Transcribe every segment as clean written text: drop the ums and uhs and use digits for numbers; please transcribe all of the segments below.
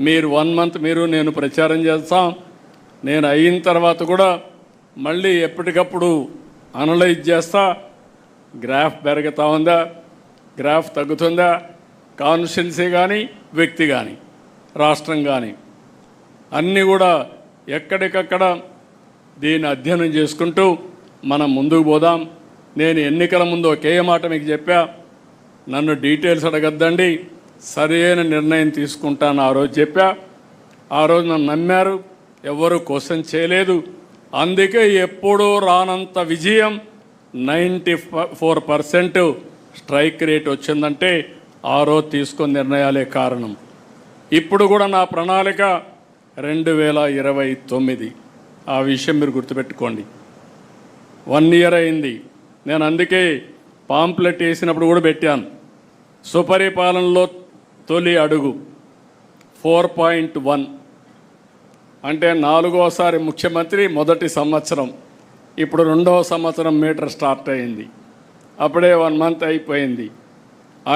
మీరు 1 మంత్ మీరు నేను ప్రచారం చేస్తాం. నేను అయిన తర్వాత కూడా మళ్ళీ ఎప్పటికప్పుడు అనలైజ్ చేస్తా. గ్రాఫ్ పెరుగుతూ ఉందా, గ్రాఫ్ తగ్గుతుందా, కాన్స్టిట్యున్సీ కానీ వ్యక్తి కానీ రాష్ట్రం కానీ అన్నీ కూడా ఎక్కడికక్కడ దీన్ని అధ్యయనం చేసుకుంటూ మనం ముందుకు పోదాం. నేను ఎన్నికల ముందు ఒకే మాట మీకు చెప్పా, నన్ను డీటెయిల్స్ అడగద్దండి, సరైన నిర్ణయం తీసుకుంటాను ఆ రోజు చెప్పా. ఆ రోజు నన్ను నమ్మారు, ఎవరు క్వశ్చన్ చేయలేదు. అందుకే ఎప్పుడూ రానంత విజయం 94% స్ట్రైక్ రేట్ వచ్చిందంటే ఆ రోజు తీసుకున్న నిర్ణయాలే కారణం. ఇప్పుడు కూడా నా ప్రణాళిక 2029. ఆ విషయం మీరు గుర్తుపెట్టుకోండి. 1 ఇయర్ అయింది. నేను అందుకే పాంప్లెట్ వేసినప్పుడు కూడా పెట్టాను, సుపరిపాలనలో తొలి అడుగు 4.1 అంటే 4వసారి ముఖ్యమంత్రి మొదటి సంవత్సరం. ఇప్పుడు 2వ సంవత్సరం మీటర్ స్టార్ట్ అయింది. అప్పుడే 1 మంత్ అయిపోయింది.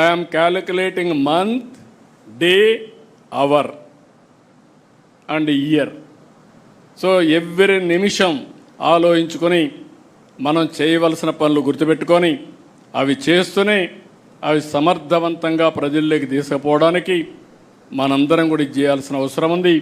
I'm calculating month, day, hour and year. So every నిమిషం ఆలోచించుకొని మనం చేయవలసిన పనులు గుర్తుపెట్టుకొని అవి చేస్తూనే అవి సమర్థవంతంగా ప్రజల్లోకి తీసుకుపోవడానికి మనందరం కూడా చేయాల్సిన అవసరం ఉంది.